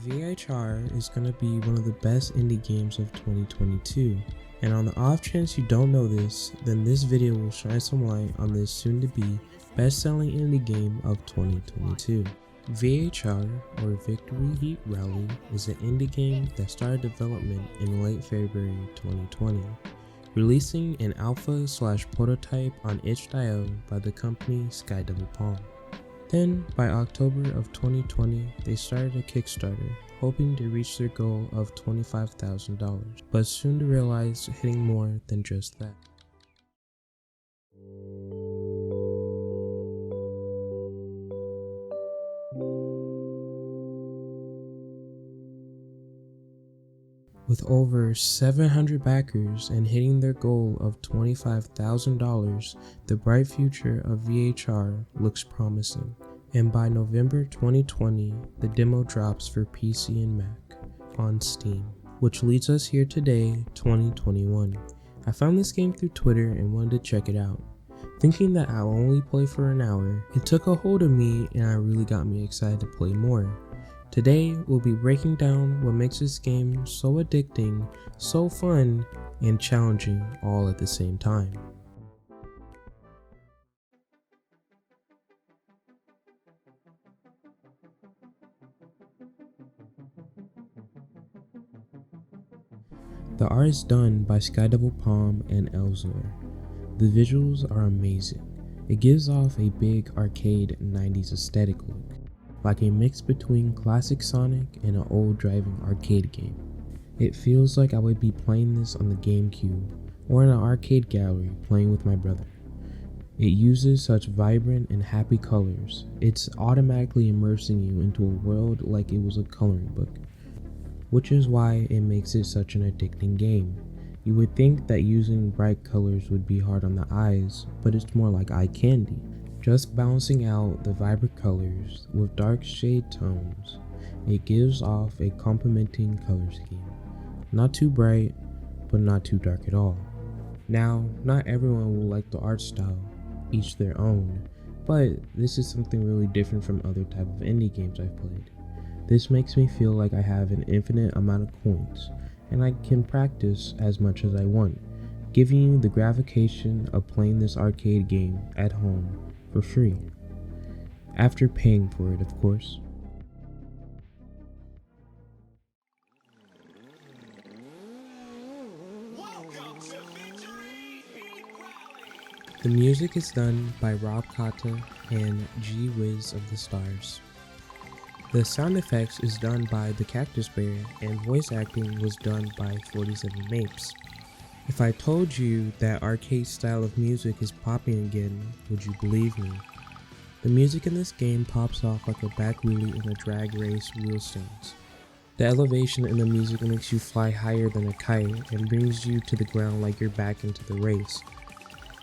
VHR is going to be one of the best indie games of 2022, and on the off chance you don't know this, then this video will shine some light on this soon to be best-selling indie game of 2022. VHR, or Victory Heat Rally, is an indie game that started development in late February 2020, releasing an alpha/prototype on itch.io by the company Skydevilpalm. Then, by October of 2020, they started a Kickstarter, hoping to reach their goal of $25,000, but soon to realize hitting more than just that. With over 700 backers and hitting their goal of $25,000, the bright future of VHR looks promising. And by November 2020, the demo drops for PC and Mac on Steam, which leads us here today, 2021. I found this game through Twitter and wanted to check it out. Thinking that I'll only play for an hour, it took a hold of me and it really got me excited to play more. Today, we'll be breaking down what makes this game so addicting, so fun, and challenging all at the same time. The art is done by Skydevilpalm and Elizor. The visuals are amazing. It gives off a big arcade 90s aesthetic look, like a mix between classic Sonic and an old driving arcade game. It feels like I would be playing this on the GameCube or in an arcade gallery playing with my brother. It uses such vibrant and happy colors, it's automatically immersing you into a world like it was a coloring book, which is why it makes it such an addicting game. You would think that using bright colors would be hard on the eyes, but it's more like eye candy. Just balancing out the vibrant colors with dark shade tones, it gives off a complementing color scheme. Not too bright, but not too dark at all. Now, not everyone will like the art style, each their own, but this is something really different from other type of indie games I've played. This makes me feel like I have an infinite amount of coins, and I can practice as much as I want, giving you the gratification of playing this arcade game at home for free, after paying for it, of course. The music is done by Robkta and GWIZ of the Stars. The sound effects is done by the Cactus Bear, and voice acting was done by 47 Mapes. If I told you that arcade style of music is popping again, would you believe me? The music in this game pops off like a back wheelie in a drag race wheel stands. The elevation in the music makes you fly higher than a kite and brings you to the ground like you're back into the race.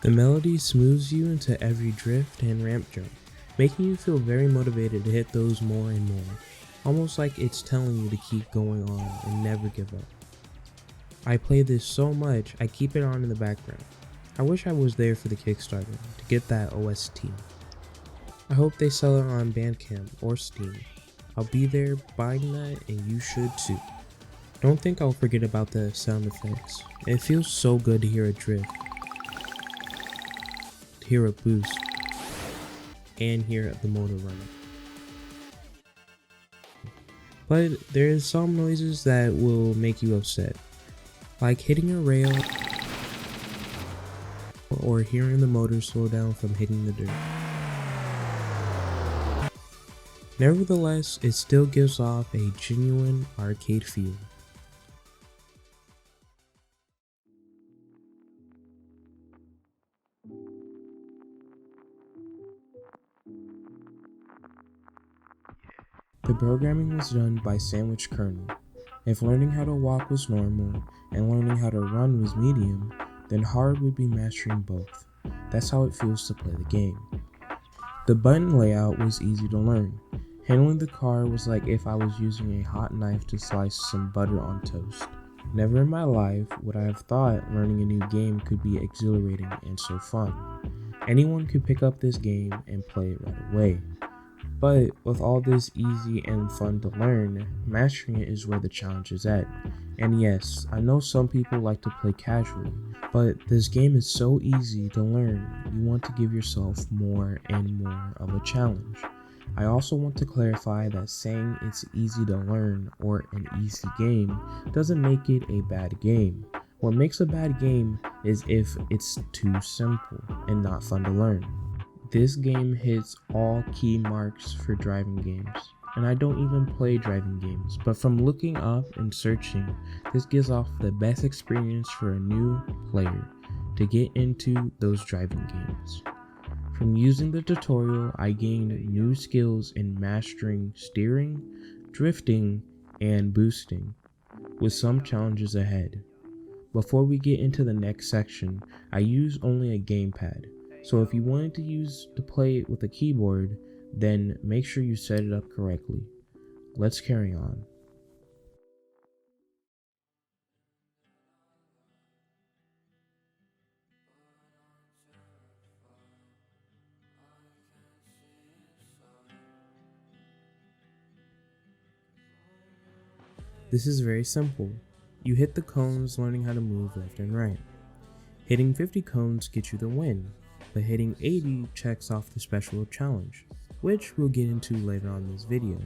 The melody smooths you into every drift and ramp jump, making you feel very motivated to hit those more and more, almost like it's telling you to keep going on and never give up. I play this so much, I keep it on in the background. I wish I was there for the Kickstarter to get that OST. I hope they sell it on Bandcamp or Steam. I'll be there buying that, and you should too. Don't think I'll forget about the sound effects. It feels so good to hear a drift, to hear a boost, and hear the motor running. But there's some noises that will make you upset, like hitting a rail or hearing the motor slow down from hitting the dirt. Nevertheless, it still gives off a genuine arcade feel. The programming was done by Sandwtich Colonel. If learning how to walk was normal and learning how to run was medium, then hard would be mastering both. That's how it feels to play the game. The button layout was easy to learn. Handling the car was like if I was using a hot knife to slice some butter on toast. Never in my life would I have thought learning a new game could be exhilarating and so fun. Anyone could pick up this game and play it right away. But with all this easy and fun to learn, mastering it is where the challenge is at. And yes, I know some people like to play casually, but this game is so easy to learn, you want to give yourself more and more of a challenge. I also want to clarify that saying it's easy to learn or an easy game doesn't make it a bad game. What makes a bad game is if it's too simple and not fun to learn. This game hits all key marks for driving games, and I don't even play driving games, but from looking up and searching, this gives off the best experience for a new player to get into those driving games. From using the tutorial, I gained new skills in mastering steering, drifting, and boosting, with some challenges ahead. Before we get into the next section, I use only a gamepad, so if you wanted to play it with a keyboard, then make sure you set it up correctly. Let's carry on. This is very simple. You hit the cones learning how to move left and right. Hitting 50 cones gets you the win, but hitting 80 checks off the special challenge, which we'll get into later on in this video.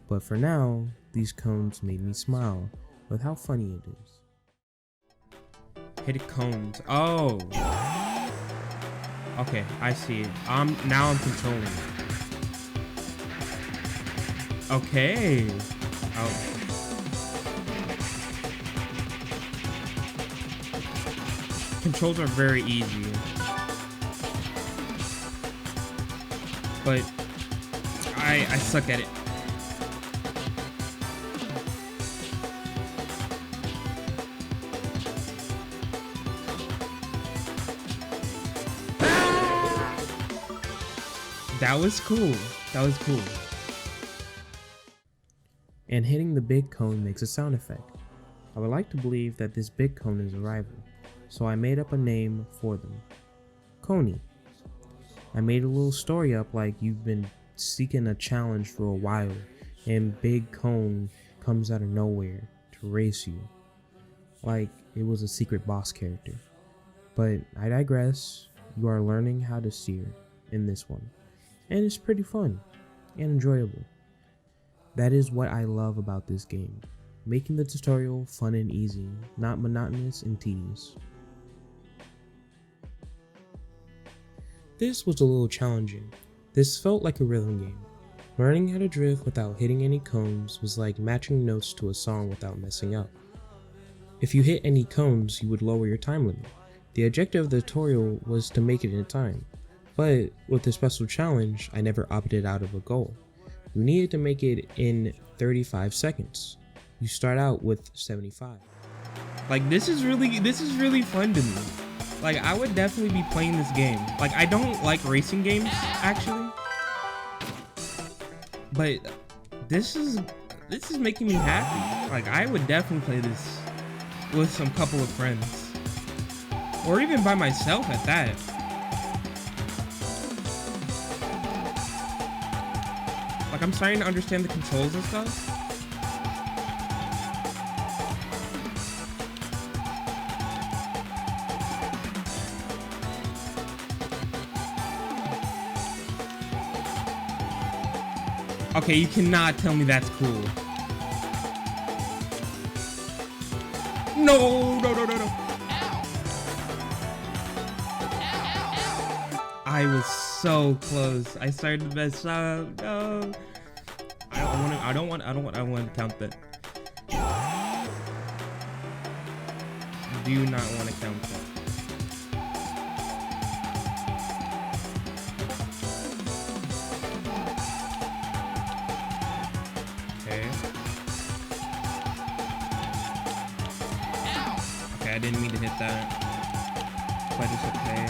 But for now, these cones made me smile with how funny it is. Hit cones. Oh! Okay, I see it. Now I'm controlling it. Okay. Oh. Controls are very easy, but I suck at it. That was cool. That was cool. And hitting the big cone makes a sound effect. I would like to believe that this big cone is a rival, so I made up a name for them. Coney. I made a little story up like you've been seeking a challenge for a while, and Big Cone comes out of nowhere to race you, like it was a secret boss character. But I digress. You are learning how to steer in this one, and it's pretty fun and enjoyable. That is what I love about this game, making the tutorial fun and easy, not monotonous and tedious. This was a little challenging. This felt like a rhythm game. Learning how to drift without hitting any cones was like matching notes to a song without messing up. If you hit any cones, you would lower your time limit. The objective of the tutorial was to make it in time, but with the special challenge, I never opted out of a goal. You needed to make it in 35 seconds. You start out with 75. Like this is really fun to me. Like I would definitely be playing this game. Like I don't like racing games actually, but this is making me happy. Like I would definitely play this with some couple of friends, or even by myself at that. Like I'm starting to understand the controls and stuff. Okay, you cannot tell me that's cool. No. I was so close. I started to mess up. No. I don't want to count that. Do not want to count that. Okay, I didn't mean to hit that, but it's okay.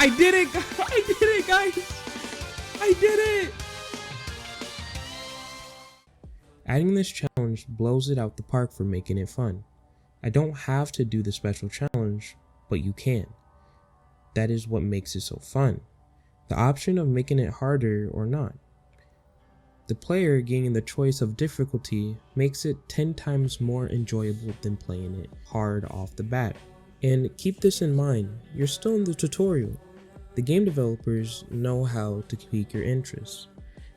I did it! I did it, guys! I did it! Adding this challenge blows it out the park for making it fun. I don't have to do the special challenge, but you can. That is what makes it so fun. The option of making it harder or not. The player gaining the choice of difficulty makes it 10 times more enjoyable than playing it hard off the bat. And keep this in mind, you're still in the tutorial. The game developers know how to pique your interest.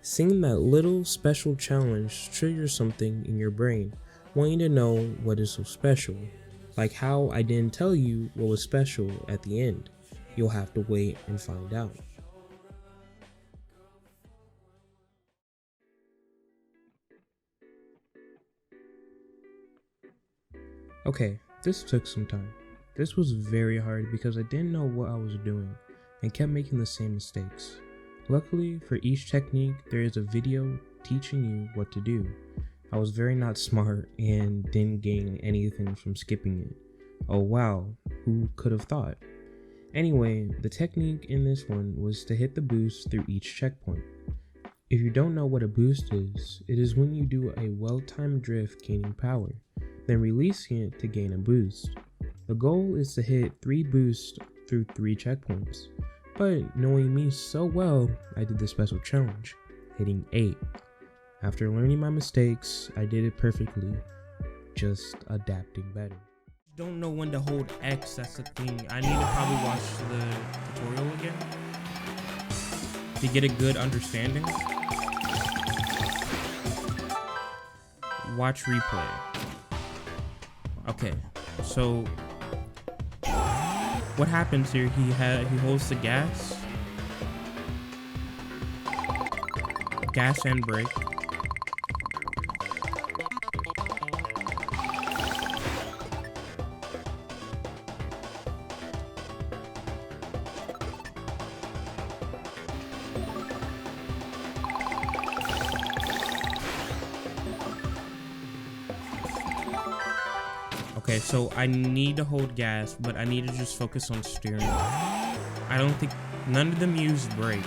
Seeing that little special challenge triggers something in your brain, wanting to know what is so special. Like how I didn't tell you what was special at the end. You'll have to wait and find out. Okay, this took some time. This was very hard because I didn't know what I was doing and kept making the same mistakes. Luckily, for each technique, there is a video teaching you what to do. I was very not smart and didn't gain anything from skipping it. Oh wow, who could have thought? Anyway, the technique in this one was to hit the boost through each checkpoint. If you don't know what a boost is, it is when you do a well-timed drift gaining power, then releasing it to gain a boost. The goal is to hit 3 boosts through 3 checkpoints, but knowing me so well, I did the special challenge, hitting 8. After learning my mistakes, I did it perfectly, just adapting better. Don't know when to hold X, that's the thing. I need to probably watch the tutorial again to get a good understanding. Watch replay. Okay, so what happens here? He holds the gas and brake. Okay, so I need to hold gas, but I need to just focus on steering. I don't think none of them use brake.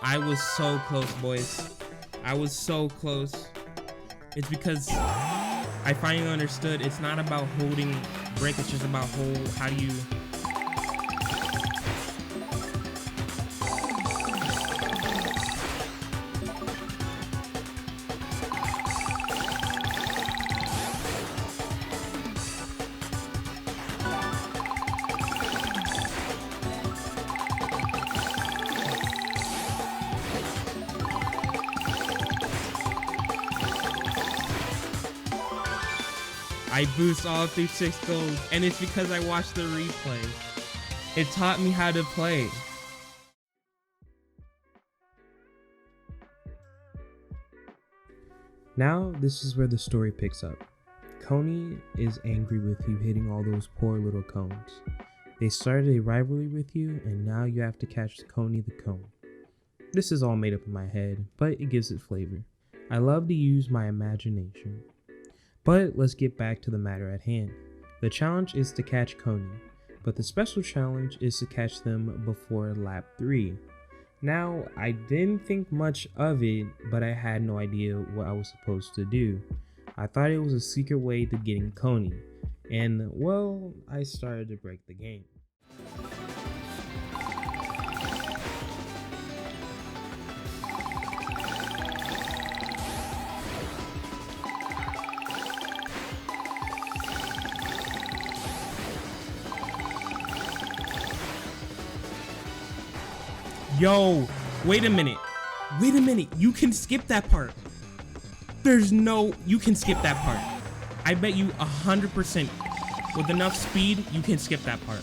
I was so close, boys. I was so close. It's because I finally understood it's not about holding brake, it's just about how do you... I boost all through 6 goals, and it's because I watched the replay. It taught me how to play. Now, this is where the story picks up. Coney is angry with you hitting all those poor little cones. They started a rivalry with you, and now you have to catch Coney the cone. This is all made up in my head, but it gives it flavor. I love to use my imagination. But let's get back to the matter at hand. The challenge is to catch Coney, but the special challenge is to catch them before lap 3. Now, I didn't think much of it, but I had no idea what I was supposed to do. I thought it was a secret way to getting Coney, and well, I started to break the game. Yo, wait a minute, you can skip that part. You can skip that part. I bet you 100% with enough speed, you can skip that part.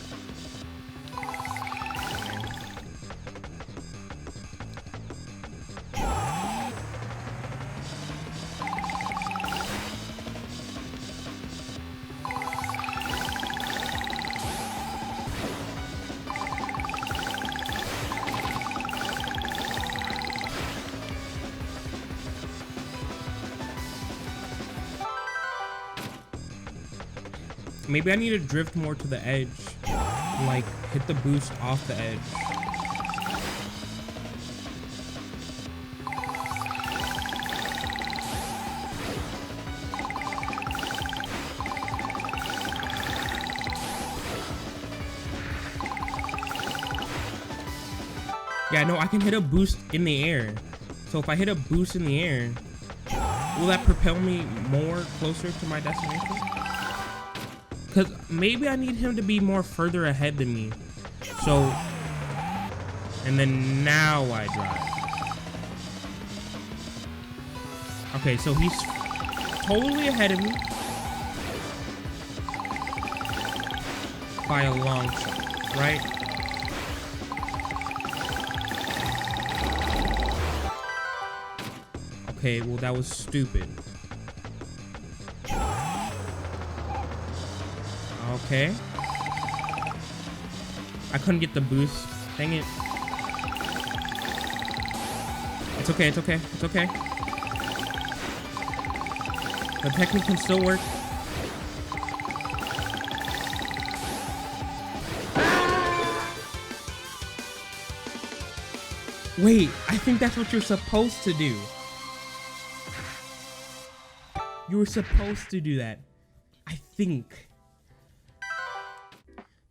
Maybe I need to drift more to the edge. Like, hit the boost off the edge. Yeah, no, I can hit a boost in the air. So if I hit a boost in the air, will that propel me more closer to my destination? Because maybe I need him to be more further ahead than me. So, and then now I drive. Okay, so he's totally ahead of me by a long shot, right? Okay, well that was stupid. Okay. I couldn't get the boost. Dang it. It's okay, it's okay, it's okay. The technique can still work. Wait, I think that's what you're supposed to do. You were supposed to do that. I think.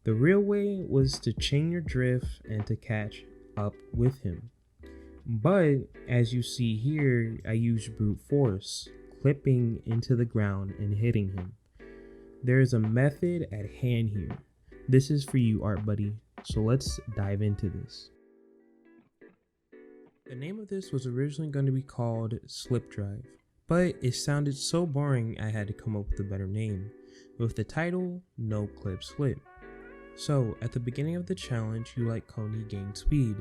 The real way was to chain your drift and to catch up with him. But as you see here, I used brute force, clipping into the ground and hitting him. There is a method at hand here. This is for you, Art Buddy. So let's dive into this. The name of this was originally going to be called Slip Drive, but it sounded so boring I had to come up with a better name, with the title No Clip Slip. So at the beginning of the challenge, you let Coney gain speed.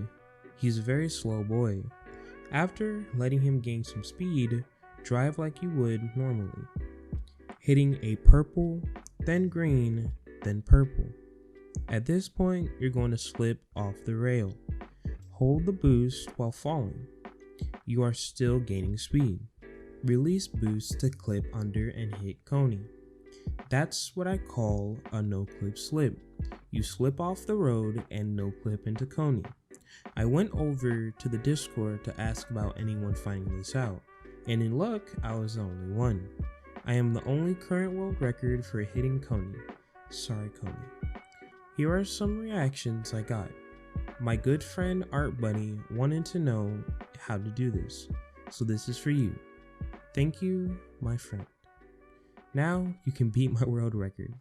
He's a very slow boy. After letting him gain some speed, drive like you would normally, hitting a purple, then green, then purple. At this point, you're going to slip off the rail. Hold the boost while falling. You are still gaining speed. Release boost to clip under and hit Coney. That's what I call a no clip slip. You slip off the road and no clip into Coney. I went over to the Discord to ask about anyone finding this out, and in luck, I was the only one. I am the only current world record for hitting Coney. Sorry, Coney. Here are some reactions I got. My good friend Art Bunny wanted to know how to do this, so this is for you. Thank you, my friend. Now you can beat my world record.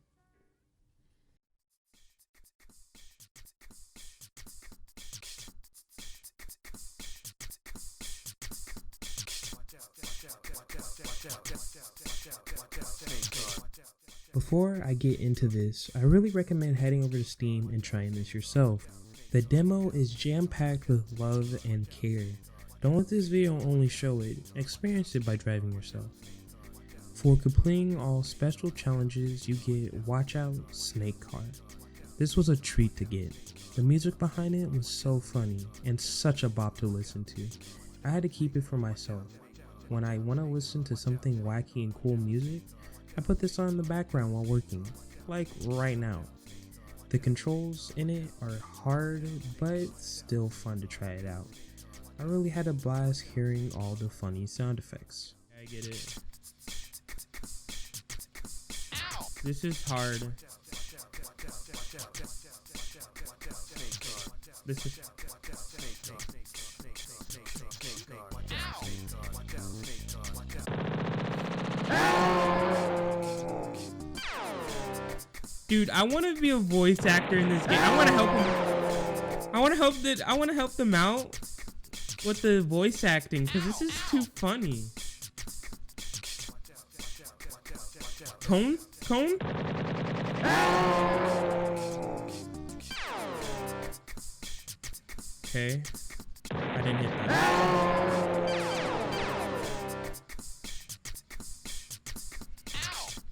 Before I get into this, I really recommend heading over to Steam and trying this yourself. The demo is jam-packed with love and care. Don't let this video only show it, experience it by driving yourself. For completing all special challenges, you get Watch Out Snake Car. This was a treat to get. The music behind it was so funny and such a bop to listen to. I had to keep it for myself. When I want to listen to something wacky and cool music, I put this on in the background while working, like right now. The controls in it are hard, but still fun to try it out. I really had a blast hearing all the funny sound effects. I get it. This is hard. This is... Dude, I want to be a voice actor in this game. I want to help him. I want to help them out with the voice acting because this is too funny. Cone? Okay. I didn't hit that.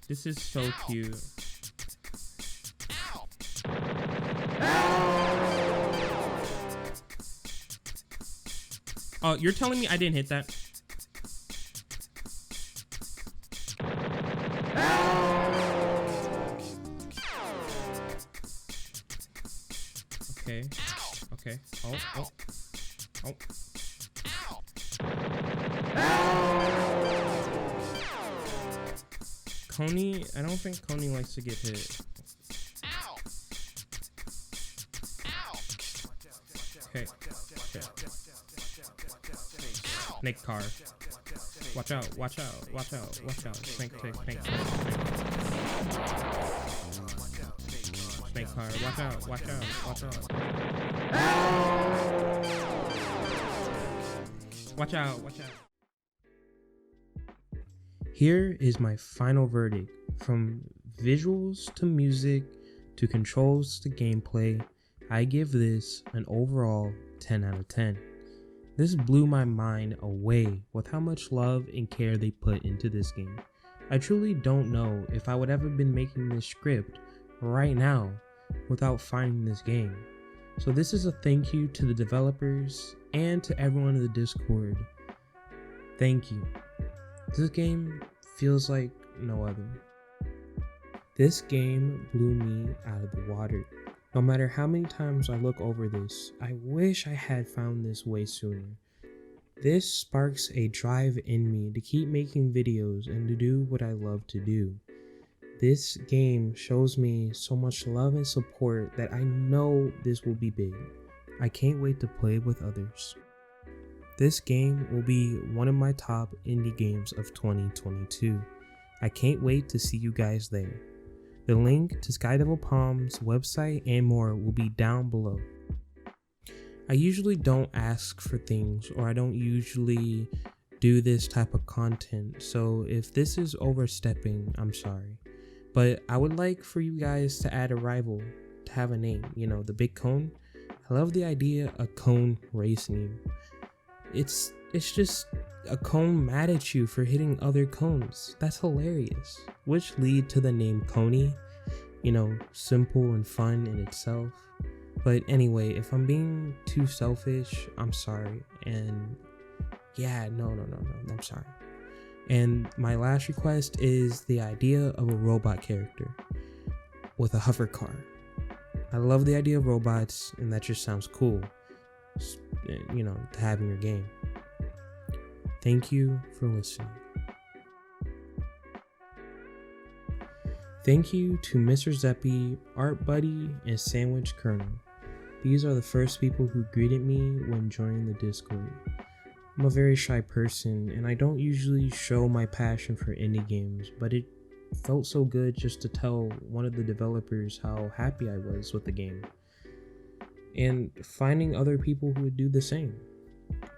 This is so cute. Oh, you're telling me I didn't hit that? Oh. Coney, I don't think Coney likes to get hit. Okay. Snake car. Watch out, watch out, watch out, watch out. Snake car, watch out, watch out, watch out. Watch out, watch out. Here is my final verdict. From visuals to music to controls to gameplay, I give this an overall 10 out of 10. This blew my mind away with how much love and care they put into this game. I truly don't know if I would ever been making this script right now without finding this game. So this is a thank you to the developers and to everyone in the Discord. Thank you. This game feels like no other. This game blew me out of the water. No matter how many times I look over this, I wish I had found this way sooner. This sparks a drive in me to keep making videos and to do what I love to do. This game shows me so much love and support that I know this will be big. I can't wait to play with others. This game will be one of my top indie games of 2022. I can't wait to see you guys there. The link to Skydevilpalm's website and more will be down below. I usually don't ask for things, or I don't usually do this type of content, so if this is overstepping, I'm sorry. But I would like for you guys to add a rival, to have a name, you know, the big cone. I love the idea of cone racing you. It's just a cone mad at you for hitting other cones. That's hilarious. Which lead to the name Coney. You know, simple and fun in itself. But anyway, if I'm being too selfish, I'm sorry. And yeah, no, I'm sorry. And my last request is the idea of a robot character with a hover car. I love the idea of robots, and that just sounds cool. You know, to have in your game. Thank you for listening. Thank you to Mr. Zeppi, Art Buddy, and Sandwtich Colonel. These are the first people who greeted me when joining the Discord. I'm a very shy person, and I don't usually show my passion for indie games, but it felt so good just to tell one of the developers how happy I was with the game. And finding other people who would do the same.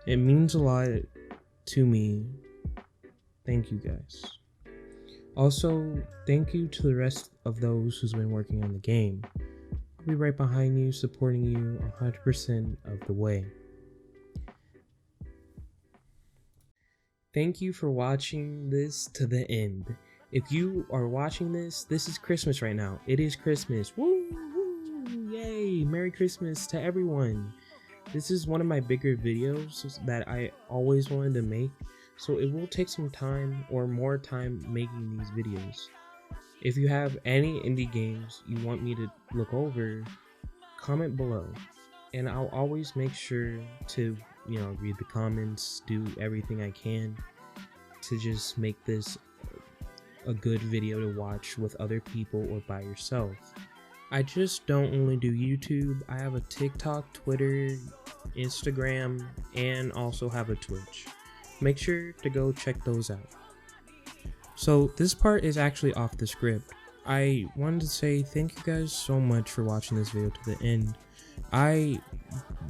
It means a lot to me. Thank you guys. Also, thank you to the rest of those who's been working on the game. I'll be right behind you, supporting you 100% of the way. Thank you for watching this to the end. If you are watching this is Christmas right now. It is Christmas. Woo! Yay! Merry Christmas to everyone. This is one of my bigger videos that I always wanted to make, so it will take some time or more time making these videos. If you have any indie games you want me to look over, comment below, and I'll always make sure to, you know, read the comments, do everything I can to just make this a good video to watch with other people or by yourself. I just don't only do YouTube. I have a TikTok, Twitter, Instagram, and also have a Twitch. Make sure to go check those out. So this part is actually off the script. I wanted to say thank you guys so much for watching this video to the end. I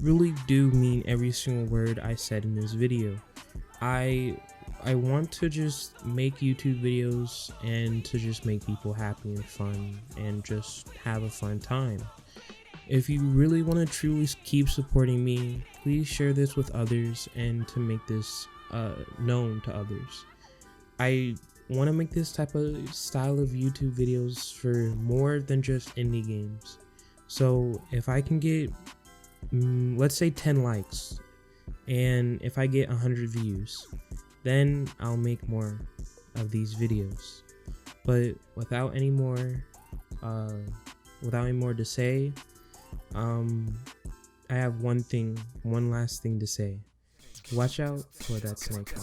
really do mean every single word I said in this video. I want to just make YouTube videos and to just make people happy and fun and just have a fun time. If you really want to truly keep supporting me, please share this with others and to make this known to others. I want to make this type of style of YouTube videos for more than just indie games. So if I can get, let's say 10 likes, and if I get 100 views, then I'll make more of these videos. But without any more to say, I have one last thing to say. Watch out for that snake.